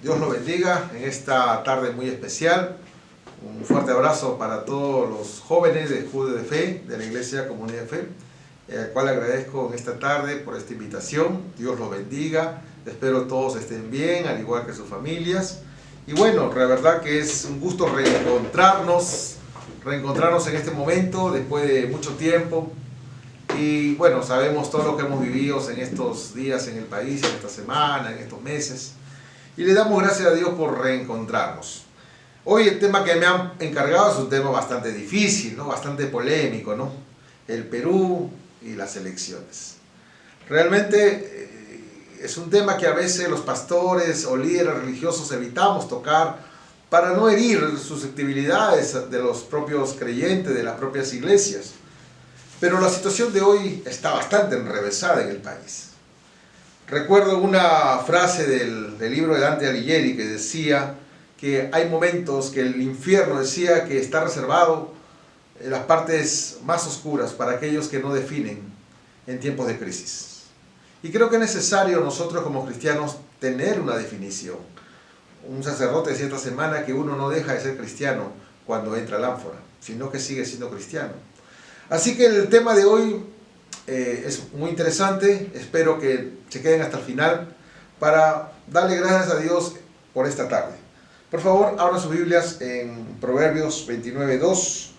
Dios lo bendiga en esta tarde muy especial. Un fuerte abrazo para todos los jóvenes de Jude de Fe, de la Iglesia Comunidad de Fe, al cual agradezco en esta tarde por esta invitación. Dios los bendiga. Espero todos estén bien, al igual que sus familias. Y bueno, la verdad que es un gusto reencontrarnos en este momento, después de mucho tiempo. Y bueno, sabemos todo lo que hemos vivido en estos días en el país, en esta semana, en estos meses. Y le damos gracias a Dios por reencontrarnos. Hoy el tema que me han encargado es un tema bastante difícil, ¿no? Bastante polémico, ¿no? El Perú y las elecciones. Realmente es un tema que a veces los pastores o líderes religiosos evitamos tocar para no herir susceptibilidades de los propios creyentes, de las propias iglesias. Pero la situación de hoy está bastante enrevesada en el país. Recuerdo una frase del libro de Dante Alighieri que decía que hay momentos que el infierno decía que está reservado en las partes más oscuras para aquellos que no definen en tiempos de crisis. Y creo que es necesario nosotros como cristianos tener una definición. Un sacerdote decía esta semana que uno no deja de ser cristiano cuando entra al ánfora, sino que sigue siendo cristiano. Así que el tema de hoy es muy interesante. Espero que se queden hasta el final para darle gracias a Dios por esta tarde. Por favor, abran sus Biblias en Proverbios 29:2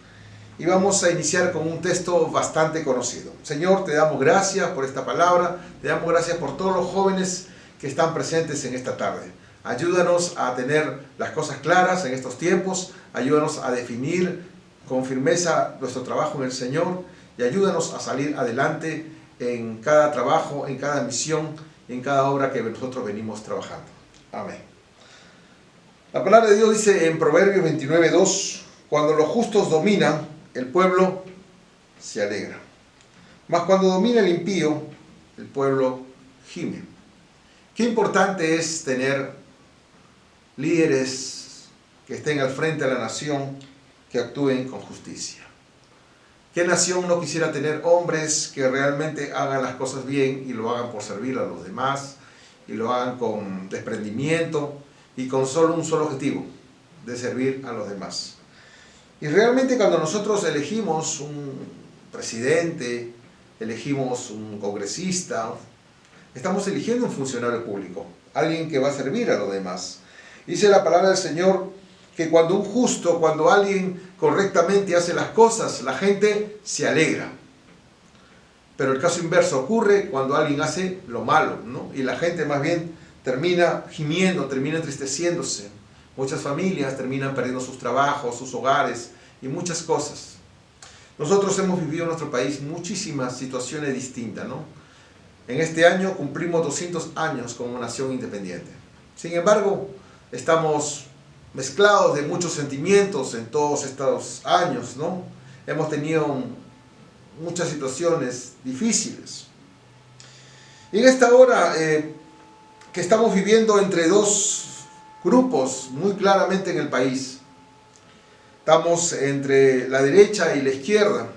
y vamos a iniciar con un texto bastante conocido. Señor, te damos gracias por esta palabra, te damos gracias por todos los jóvenes que están presentes en esta tarde. Ayúdanos a tener las cosas claras en estos tiempos, ayúdanos a definir con firmeza nuestro trabajo en el Señor y ayúdanos a salir adelante en cada trabajo, en cada misión, en cada obra que nosotros venimos trabajando. Amén. La palabra de Dios dice en Proverbios 29:2, cuando los justos dominan, el pueblo se alegra. Mas cuando domina el impío, el pueblo gime. Qué importante es tener líderes que estén al frente de la nación, que actúen con justicia. ¿Qué nación no quisiera tener hombres que realmente hagan las cosas bien y lo hagan por servir a los demás y lo hagan con desprendimiento y con un solo objetivo, de servir a los demás? Y realmente cuando nosotros elegimos un presidente, elegimos un congresista, estamos eligiendo un funcionario público, alguien que va a servir a los demás. Dice la palabra del Señor que cuando un justo, cuando alguien correctamente hace las cosas, la gente se alegra. Pero el caso inverso ocurre cuando alguien hace lo malo, ¿no? Y la gente más bien termina gimiendo, termina entristeciéndose. Muchas familias terminan perdiendo sus trabajos, sus hogares y muchas cosas. Nosotros hemos vivido en nuestro país muchísimas situaciones distintas, ¿no? En este año cumplimos 200 años como nación independiente. Sin embargo, estamos mezclados de muchos sentimientos en todos estos años, ¿no? Hemos tenido muchas situaciones difíciles. Y en esta hora que estamos viviendo entre dos grupos muy claramente en el país, estamos entre la derecha y la izquierda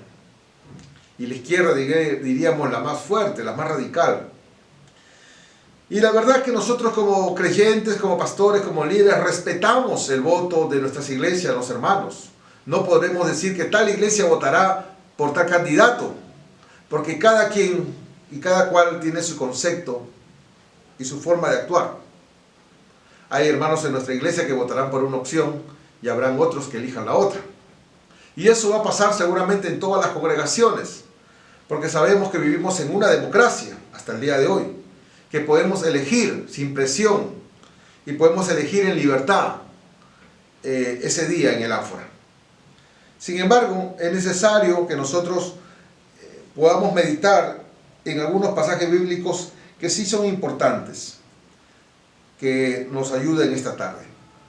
diríamos la más fuerte, la más radical. Y la verdad que nosotros como creyentes, como pastores, como líderes, respetamos el voto de nuestras iglesias, los hermanos. No podremos decir que tal iglesia votará por tal candidato, porque cada quien y cada cual tiene su concepto y su forma de actuar. Hay hermanos en nuestra iglesia que votarán por una opción y habrán otros que elijan la otra. Y eso va a pasar seguramente en todas las congregaciones, porque sabemos que vivimos en una democracia hasta el día de hoy, que podemos elegir sin presión y podemos elegir en libertad ese día en el ánfora. Sin embargo, es necesario que nosotros podamos meditar en algunos pasajes bíblicos que sí son importantes, que nos ayuden esta tarde.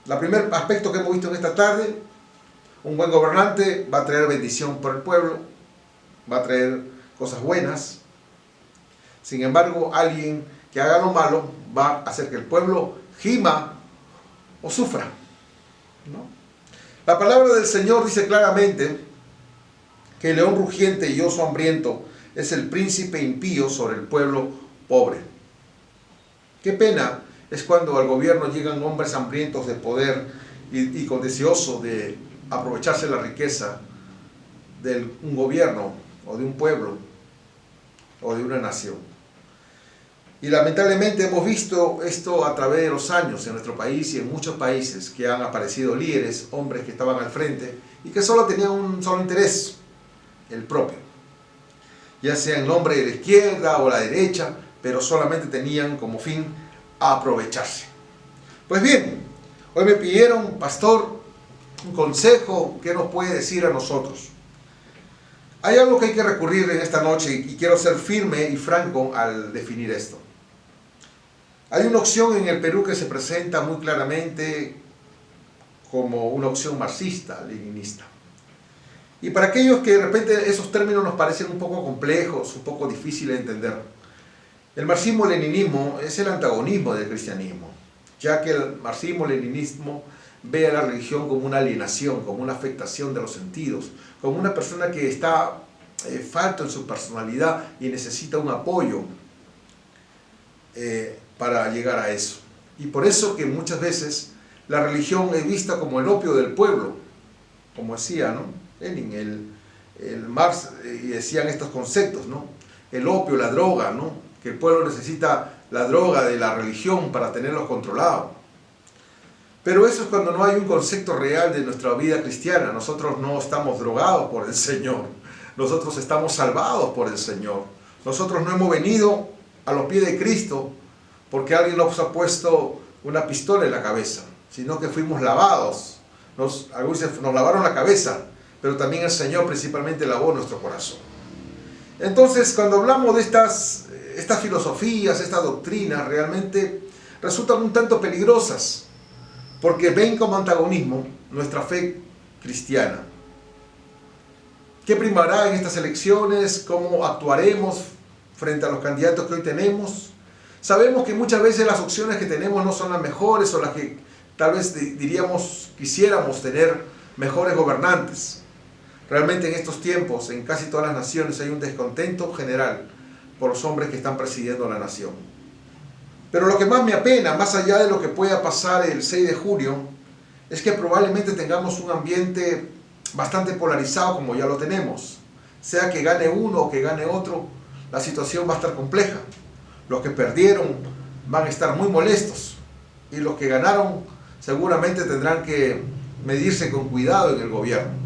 El primer aspecto que hemos visto en esta tarde, un buen gobernante va a traer bendición por el pueblo, va a traer cosas buenas. Sin embargo, alguien que haga lo malo va a hacer que el pueblo gima o sufra, ¿no? La palabra del Señor dice claramente que el león rugiente y oso hambriento es el príncipe impío sobre el pueblo pobre. Qué pena es cuando al gobierno llegan hombres hambrientos de poder y con deseoso de aprovecharse la riqueza de un gobierno o de un pueblo o de una nación. Y lamentablemente hemos visto esto a través de los años en nuestro país y en muchos países, que han aparecido líderes, hombres que estaban al frente y que solo tenían un solo interés, el propio. Ya sea en nombre de la izquierda o la derecha, pero solamente tenían como fin aprovecharse. Pues bien, hoy me pidieron, pastor, un consejo. ¿Qué nos puede decir a nosotros? Hay algo que hay que recurrir en esta noche y quiero ser firme y franco al definir esto. Hay una opción en el Perú que se presenta muy claramente como una opción marxista, leninista. Y para aquellos que de repente esos términos nos parecen un poco complejos, un poco difíciles de entender, el marxismo-leninismo es el antagonismo del cristianismo, ya que el marxismo-leninismo ve a la religión como una alienación, como una afectación de los sentidos, como una persona que está falto en su personalidad y necesita un apoyo para llegar a eso. Y por eso que muchas veces la religión es vista como el opio del pueblo, como decía, ¿no? Lenin, el Marx, y decían estos conceptos, ¿no? El opio, la droga, ¿no? Que el pueblo necesita la droga de la religión para tenerlos controlados. Pero eso es cuando no hay un concepto real de nuestra vida cristiana. Nosotros no estamos drogados por el Señor. Nosotros estamos salvados por el Señor. Nosotros no hemos venido a los pies de Cristo porque alguien nos ha puesto una pistola en la cabeza, sino que fuimos lavados. Algunos nos lavaron la cabeza, pero también el Señor principalmente lavó nuestro corazón. Entonces, cuando hablamos de estas filosofías, estas doctrinas, realmente resultan un tanto peligrosas, porque ven como antagonismo nuestra fe cristiana. ¿Qué primará en estas elecciones? ¿Cómo actuaremos frente a los candidatos que hoy tenemos? Sabemos que muchas veces las opciones que tenemos no son las mejores o las que tal vez diríamos quisiéramos tener mejores gobernantes. Realmente en estos tiempos, en casi todas las naciones, hay un descontento general por los hombres que están presidiendo la nación. Pero lo que más me apena, más allá de lo que pueda pasar el 6 de junio, es que probablemente tengamos un ambiente bastante polarizado como ya lo tenemos. Sea que gane uno o que gane otro, la situación va a estar compleja. Los que perdieron van a estar muy molestos y los que ganaron seguramente tendrán que medirse con cuidado en el gobierno.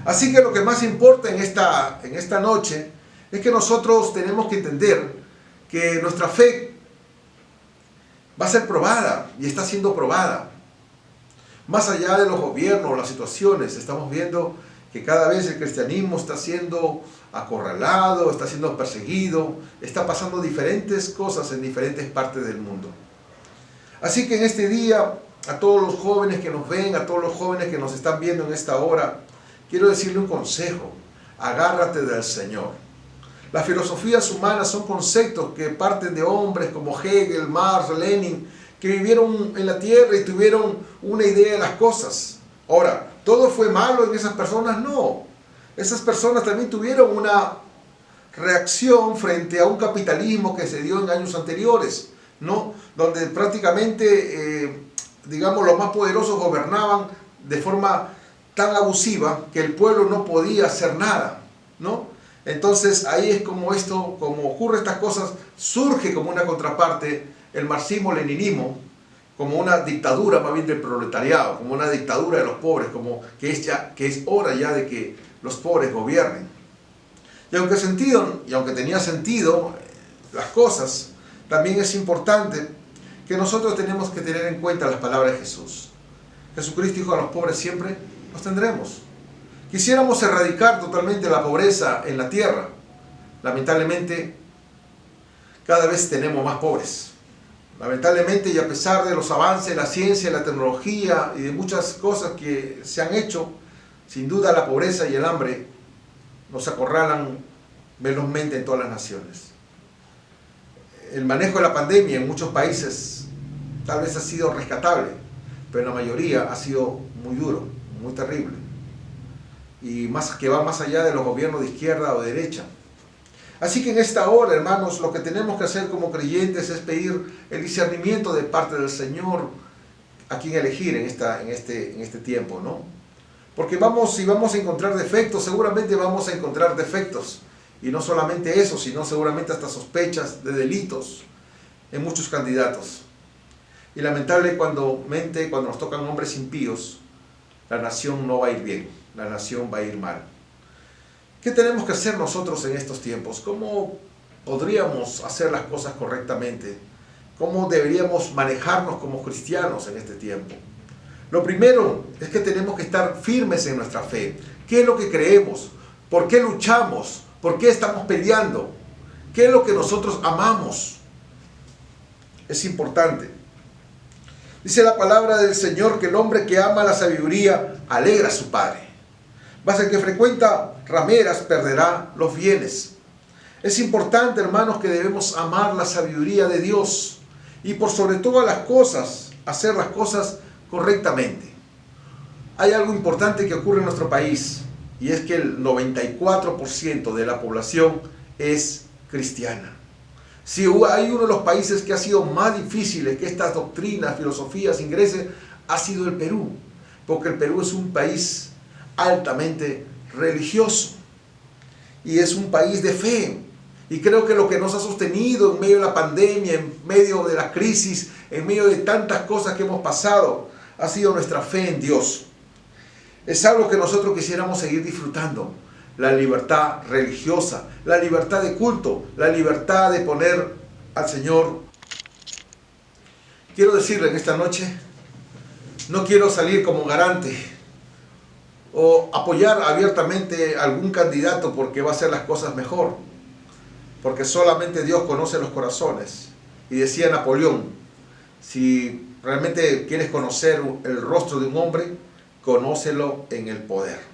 Así que lo que más importa en esta noche es que nosotros tenemos que entender que nuestra fe va a ser probada y está siendo probada. Más allá de los gobiernos, las situaciones, estamos viendo que cada vez el cristianismo está siendo acorralado, está siendo perseguido, está pasando diferentes cosas en diferentes partes del mundo. Así que en este día, a todos los jóvenes que nos ven, a todos los jóvenes que nos están viendo en esta hora, quiero decirle un consejo: agárrate del Señor. Las filosofías humanas son conceptos que parten de hombres como Hegel, Marx, Lenin, que vivieron en la tierra y tuvieron una idea de las cosas. Ahora, ¿todo fue malo en esas personas? No. Esas personas también tuvieron una reacción frente a un capitalismo que se dio en años anteriores, ¿no? Donde prácticamente, digamos, los más poderosos gobernaban de forma tan abusiva que el pueblo no podía hacer nada, ¿no? Entonces ahí es como ocurre estas cosas, surge como una contraparte el marxismo-leninismo, como una dictadura más bien del proletariado, como una dictadura de los pobres, como que es hora ya de que los pobres gobiernen. Y aunque tenía sentido las cosas, también es importante que nosotros tenemos que tener en cuenta las palabras de Jesús. Jesucristo dijo: a los pobres siempre los tendremos. Quisiéramos erradicar totalmente la pobreza en la tierra. Lamentablemente, cada vez tenemos más pobres. Lamentablemente, y a pesar de los avances de la ciencia, la tecnología y de muchas cosas que se han hecho, sin duda la pobreza y el hambre nos acorralan velozmente en todas las naciones. El manejo de la pandemia en muchos países tal vez ha sido rescatable, pero en la mayoría ha sido muy duro, muy terrible, y que va más allá de los gobiernos de izquierda o de derecha. Así que en esta hora, hermanos, lo que tenemos que hacer como creyentes es pedir el discernimiento de parte del Señor a quien elegir en este tiempo, ¿no? Porque si vamos a encontrar defectos, seguramente vamos a encontrar defectos. Y no solamente eso, sino seguramente hasta sospechas de delitos en muchos candidatos. Y lamentable cuando nos tocan hombres impíos, la nación no va a ir bien, la nación va a ir mal. ¿Qué tenemos que hacer nosotros en estos tiempos? ¿Cómo podríamos hacer las cosas correctamente? ¿Cómo deberíamos manejarnos como cristianos en este tiempo? Lo primero es que tenemos que estar firmes en nuestra fe. ¿Qué es lo que creemos? ¿Por qué luchamos? ¿Por qué estamos peleando? ¿Qué es lo que nosotros amamos? Es importante. Dice la palabra del Señor que el hombre que ama la sabiduría alegra a su padre. Mas el que frecuenta rameras perderá los bienes. Es importante, hermanos, que debemos amar la sabiduría de Dios y por sobre todas las cosas, hacer las cosas correctamente. Hay algo importante que ocurre en nuestro país y es que el 94% de la población es cristiana. Si hay uno de los países que ha sido más difícil que estas doctrinas, filosofías ingresen, ha sido el Perú, porque el Perú es un país altamente religioso y es un país de fe. Y creo que lo que nos ha sostenido en medio de la pandemia, en medio de la crisis, en medio de tantas cosas que hemos pasado, ha sido nuestra fe en Dios. Es algo que nosotros quisiéramos seguir disfrutando. La libertad religiosa, la libertad de culto, la libertad de poner al Señor. Quiero decirle en esta noche, no quiero salir como garante o apoyar abiertamente a algún candidato porque va a hacer las cosas mejor. Porque solamente Dios conoce los corazones. Y decía Napoleón, si realmente quieres conocer el rostro de un hombre, conócelo en el poder.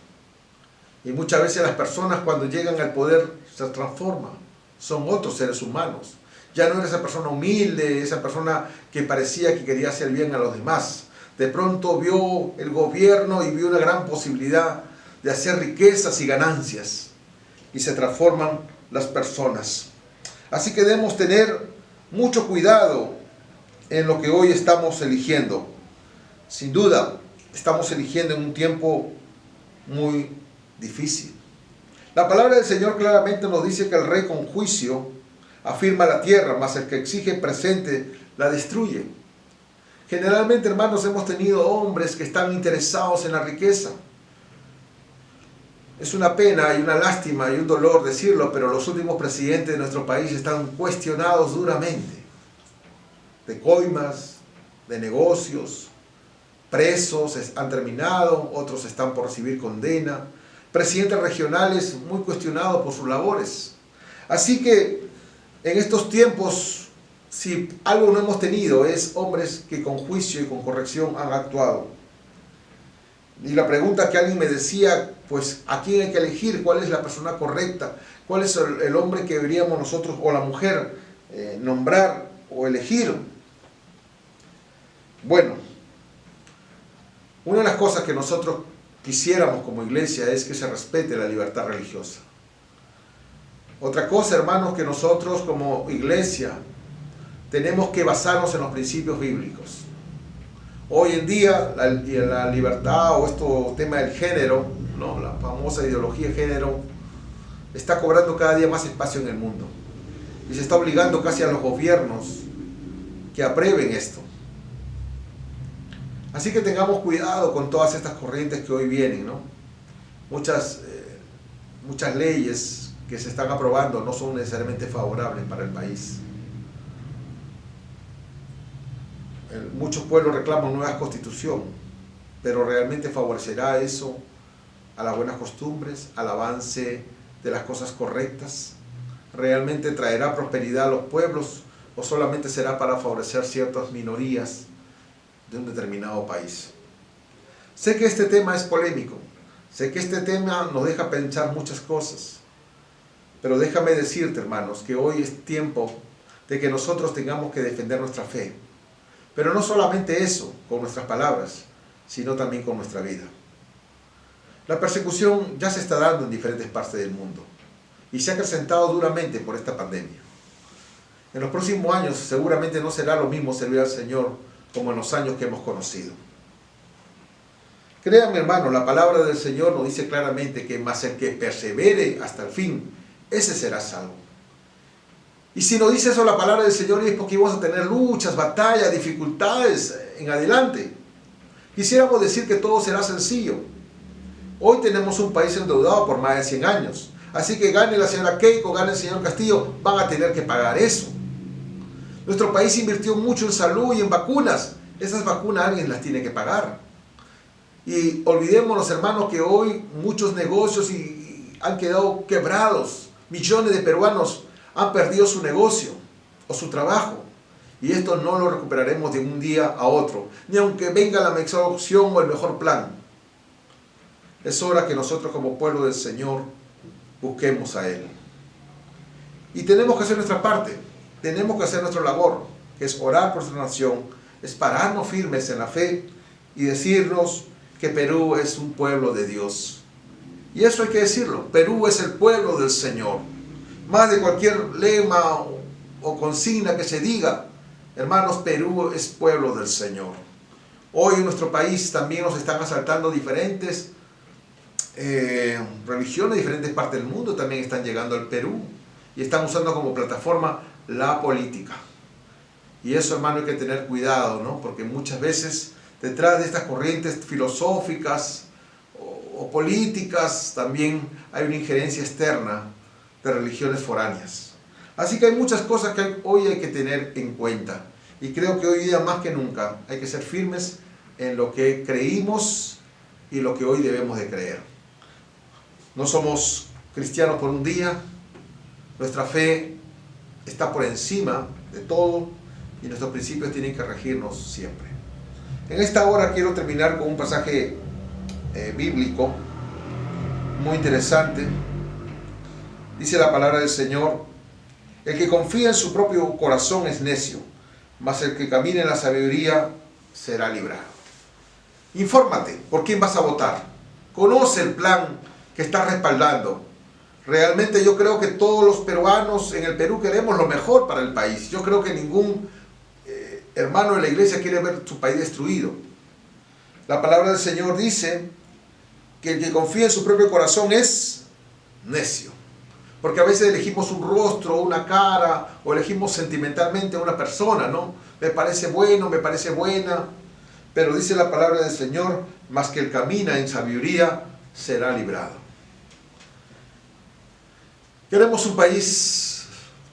Y muchas veces las personas cuando llegan al poder se transforman, son otros seres humanos. Ya no era esa persona humilde, esa persona que parecía que quería hacer bien a los demás. De pronto vio el gobierno y vio una gran posibilidad de hacer riquezas y ganancias. Y se transforman las personas. Así que debemos tener mucho cuidado en lo que hoy estamos eligiendo. Sin duda, estamos eligiendo en un tiempo muy difícil. La palabra del Señor claramente nos dice que el rey con juicio afirma la tierra, mas el que exige presente la destruye. Generalmente, hermanos, hemos tenido hombres que están interesados en la riqueza. Es una pena y una lástima y un dolor decirlo, pero los últimos presidentes de nuestro país están cuestionados duramente. De coimas, de negocios, presos han terminado, otros están por recibir condena. Presidentes regionales muy cuestionados por sus labores. Así que en estos tiempos, si algo no hemos tenido, es hombres que con juicio y con corrección han actuado. Y la pregunta que alguien me decía, pues, ¿a quién hay que elegir? ¿Cuál es la persona correcta? ¿Cuál es el hombre que deberíamos nosotros, o la mujer, nombrar o elegir? Bueno, una de las cosas que nosotros quisiéramos como iglesia es que se respete la libertad religiosa. Otra cosa, hermanos, que nosotros como iglesia tenemos que basarnos en los principios bíblicos. Hoy en día la libertad o este tema del género, ¿no? La famosa ideología de género, está cobrando cada día más espacio en el mundo. Y se está obligando casi a los gobiernos que aprueben esto. Así que tengamos cuidado con todas estas corrientes que hoy vienen, ¿no? Muchas leyes que se están aprobando no son necesariamente favorables para el país. Muchos pueblos reclaman nueva constitución, pero realmente favorecerá eso a las buenas costumbres, al avance de las cosas correctas. ¿Realmente traerá prosperidad a los pueblos o solamente será para favorecer ciertas minorías de un determinado país? Sé que este tema es polémico, sé que este tema nos deja pensar muchas cosas, pero déjame decirte, hermanos, que hoy es tiempo de que nosotros tengamos que defender nuestra fe. Pero no solamente eso, con nuestras palabras, sino también con nuestra vida. La persecución ya se está dando en diferentes partes del mundo. y se ha acrecentado duramente por esta pandemia. En los próximos años seguramente no será lo mismo servir al Señor como en los años que hemos conocido. Créanme, hermanos, la palabra del Señor nos dice claramente que más el que persevere hasta el fin, ese será salvo. Y si nos dice eso la palabra del Señor, es porque vamos a tener luchas, batallas, dificultades en adelante. Quisiéramos decir que todo será sencillo. Hoy tenemos un país endeudado por más de 100 años. Así que gane la señora Keiko, gane el señor Castillo, van a tener que pagar eso. Nuestro país invirtió mucho en salud y en vacunas. Esas vacunas alguien las tiene que pagar. Y olvidémonos, hermanos, que hoy muchos negocios han quedado quebrados. Millones de peruanos han perdido su negocio o su trabajo. Y esto no lo recuperaremos de un día a otro, ni aunque venga la mejor opción o el mejor plan. Es hora que nosotros como pueblo del Señor busquemos a Él. Y tenemos que hacer nuestra parte, tenemos que hacer nuestra labor, que es orar por nuestra nación, es pararnos firmes en la fe y decirnos que Perú es un pueblo de Dios. Y eso hay que decirlo, Perú es el pueblo del Señor. Más de cualquier lema o consigna que se diga, hermanos, Perú es pueblo del Señor. Hoy en nuestro país también nos están asaltando diferentes religiones, diferentes partes del mundo también están llegando al Perú y están usando como plataforma la política. Y eso, hermano, hay que tener cuidado, ¿no? Porque muchas veces detrás de estas corrientes filosóficas o políticas también hay una injerencia externa de religiones foráneas. Así que hay muchas cosas que hoy hay que tener en cuenta. Y creo que hoy día más que nunca hay que ser firmes en lo que creímos y lo que hoy debemos de creer. No somos cristianos por un día, nuestra fe está por encima de todo y nuestros principios tienen que regirnos siempre. En esta hora quiero terminar con un pasaje bíblico muy interesante. Dice la palabra del Señor: el que confía en su propio corazón es necio, mas el que camina en la sabiduría será librado. Infórmate, ¿por quién vas a votar? Conoce el plan que está respaldando. Realmente yo creo que todos los peruanos en el Perú queremos lo mejor para el país. Yo creo que ningún hermano de la iglesia quiere ver su país destruido. La palabra del Señor dice que el que confía en su propio corazón es necio. Porque a veces elegimos un rostro, una cara, o elegimos sentimentalmente a una persona, ¿no? Me parece bueno, me parece buena. Pero dice la palabra del Señor: mas que el camina en sabiduría será librado. Queremos un país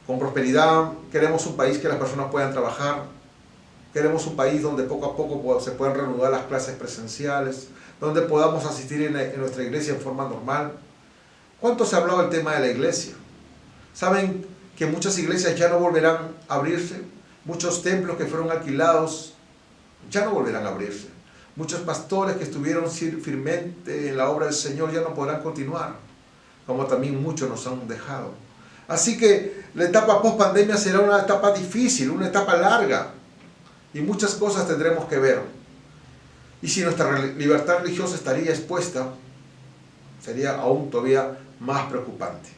con prosperidad, queremos un país que las personas puedan trabajar, queremos un país donde poco a poco se puedan reanudar las clases presenciales, donde podamos asistir en nuestra iglesia en forma normal. ¿Cuánto se ha hablado del tema de la iglesia? ¿Saben que muchas iglesias ya no volverán a abrirse? Muchos templos que fueron alquilados ya no volverán a abrirse. Muchos pastores que estuvieron firmemente en la obra del Señor ya no podrán continuar, como también muchos nos han dejado. Así que la etapa post pandemia será una etapa difícil, una etapa larga, y muchas cosas tendremos que ver. Y si nuestra libertad religiosa estaría expuesta, sería aún todavía más preocupante.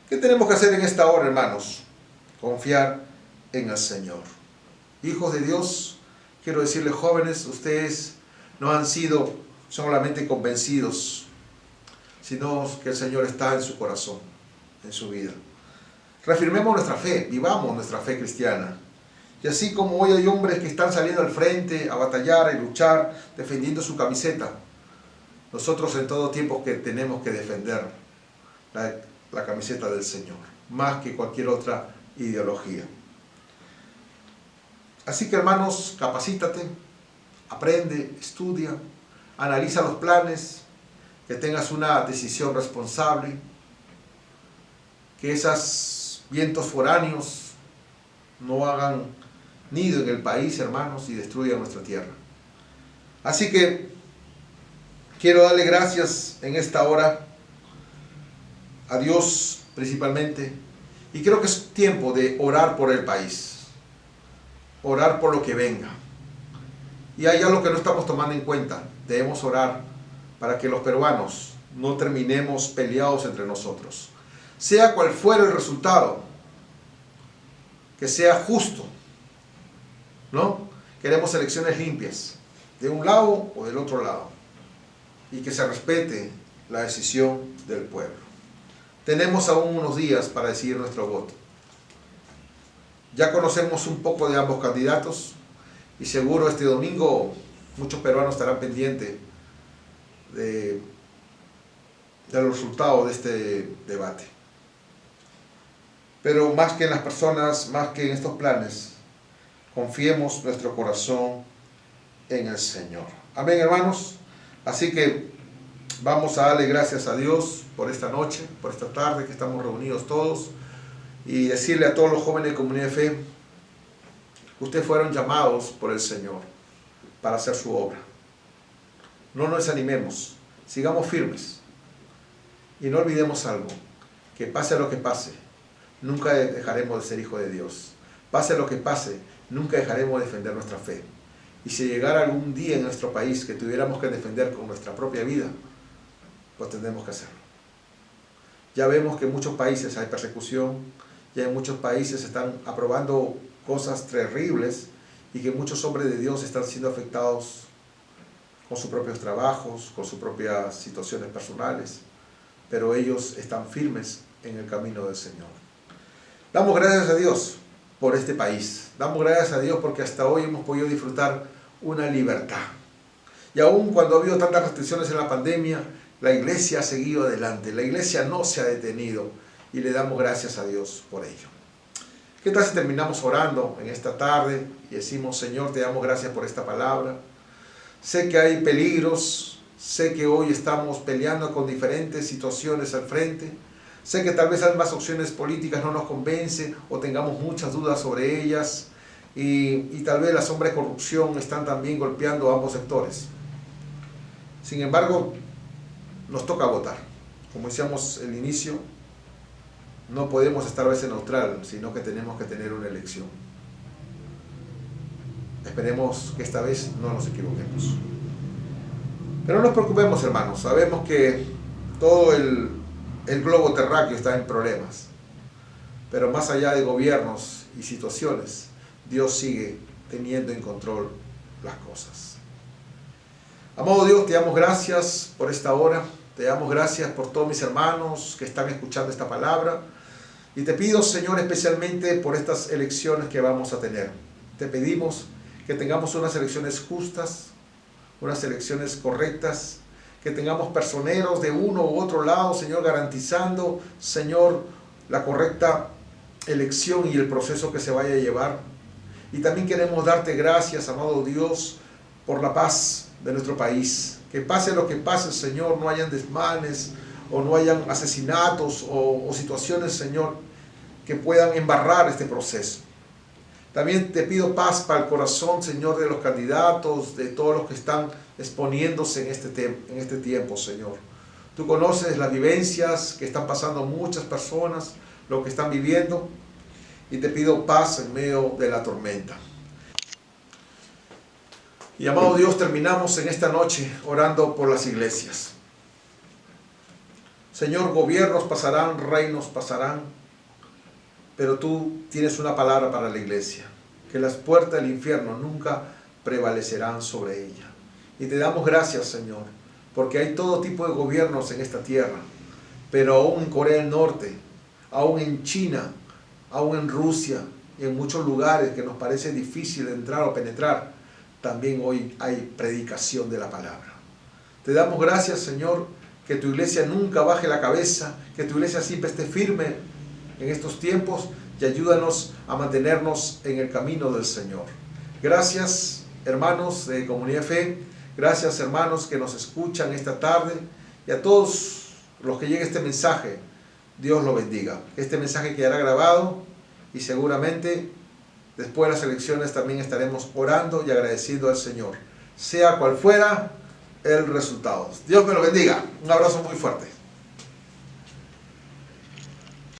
¿Qué tenemos que hacer en esta hora, hermanos? Confiar en el Señor. Hijos de Dios, quiero decirles, jóvenes, ustedes no han sido solamente convencidos, sino que el Señor está en su corazón, en su vida. Reafirmemos nuestra fe, vivamos nuestra fe cristiana. Y así como hoy hay hombres que están saliendo al frente a batallar, a luchar, defendiendo su camiseta, nosotros en todo tiempo que tenemos que defender la camiseta del Señor, más que cualquier otra ideología. Así que, hermanos, capacítate, aprende, estudia, analiza los planes, que tengas una decisión responsable, que esos vientos foráneos no hagan nido en el país, hermanos, y destruyan nuestra tierra. Así que quiero darle gracias en esta hora a Dios principalmente, y creo que es tiempo de orar por el país, orar por lo que venga. Y hay algo que no estamos tomando en cuenta: debemos orar para que los peruanos no terminemos peleados entre nosotros. sea cual fuera el resultado, que sea justo, ¿no? Queremos elecciones limpias, de un lado o del otro lado, y que se respete la decisión del pueblo. Tenemos aún unos días para decidir nuestro voto. Ya conocemos un poco de ambos candidatos y seguro este domingo muchos peruanos estarán pendientes de los resultados de este debate. Pero más que en las personas, más que en estos planes, confiemos nuestro corazón en el Señor. Amén, hermanos. Así que vamos a darle gracias a Dios por esta noche, por esta tarde que estamos reunidos todos, y decirle a todos los jóvenes de Comunidad de Fe que ustedes fueron llamados por el Señor para hacer su obra. No nos desanimemos, sigamos firmes y no olvidemos algo, que pase lo que pase, nunca dejaremos de ser hijos de Dios. Pase lo que pase, nunca dejaremos de defender nuestra fe. Y si llegara algún día en nuestro país que tuviéramos que defender con nuestra propia vida, pues tendremos que hacerlo. Ya vemos que en muchos países hay persecución, ya en muchos países están aprobando cosas terribles y que muchos hombres de Dios están siendo afectados con sus propios trabajos, con sus propias situaciones personales, pero ellos están firmes en el camino del Señor. Damos gracias a Dios por este país, damos gracias a Dios porque hasta hoy hemos podido disfrutar una libertad. Y aún cuando ha habido tantas restricciones en la pandemia, la iglesia ha seguido adelante, la iglesia no se ha detenido y le damos gracias a Dios por ello. ¿Qué tal si terminamos orando en esta tarde y decimos: Señor, te damos gracias por esta palabra? Sé que hay peligros, sé que hoy estamos peleando con diferentes situaciones al frente, sé que tal vez ambas opciones políticas no nos convencen o tengamos muchas dudas sobre ellas y tal vez la sombra de corrupción están también golpeando a ambos sectores. Sin embargo, nos toca votar. Como decíamos al inicio, no podemos estar a veces neutral, sino que tenemos que tener una elección. Esperemos que esta vez no nos equivoquemos. Pero no nos preocupemos, hermanos. Sabemos que todo el globo terráqueo está en problemas. Pero más allá de gobiernos y situaciones, Dios sigue teniendo en control las cosas. Amado Dios, te damos gracias por esta hora. Te damos gracias por todos mis hermanos que están escuchando esta palabra. Y te pido, Señor, especialmente por estas elecciones que vamos a tener. Te pedimos que tengamos unas elecciones justas, unas elecciones correctas, que tengamos personeros de uno u otro lado, Señor, garantizando, Señor, la correcta elección y el proceso que se vaya a llevar. Y también queremos darte gracias, amado Dios, por la paz de nuestro país. Que pase lo que pase, Señor, no hayan desmanes o no hayan asesinatos o situaciones, Señor, que puedan embarrar este proceso. También te pido paz para el corazón, Señor, de los candidatos, de todos los que están exponiéndose en este tiempo, Señor. Tú conoces las vivencias que están pasando muchas personas, lo que están viviendo, y te pido paz en medio de la tormenta. Y amado Dios, terminamos en esta noche orando por las iglesias. Señor, gobiernos pasarán, reinos pasarán, pero tú tienes una palabra para la iglesia, que las puertas del infierno nunca prevalecerán sobre ella. Y te damos gracias, Señor, porque hay todo tipo de gobiernos en esta tierra, pero aún en Corea del Norte, aún en China, aún en Rusia y en muchos lugares que nos parece difícil entrar o penetrar, también hoy hay predicación de la palabra. Te damos gracias, Señor, que tu iglesia nunca baje la cabeza, que tu iglesia siempre esté firme en estos tiempos y ayúdanos a mantenernos en el camino del Señor. Gracias, hermanos de Comunidad de Fe, gracias, hermanos que nos escuchan esta tarde, y a todos los que llegue este mensaje, Dios lo bendiga. Este mensaje quedará grabado y seguramente después de las elecciones también estaremos orando y agradeciendo al Señor, sea cual fuera el resultado. Dios me lo bendiga. Un abrazo muy fuerte.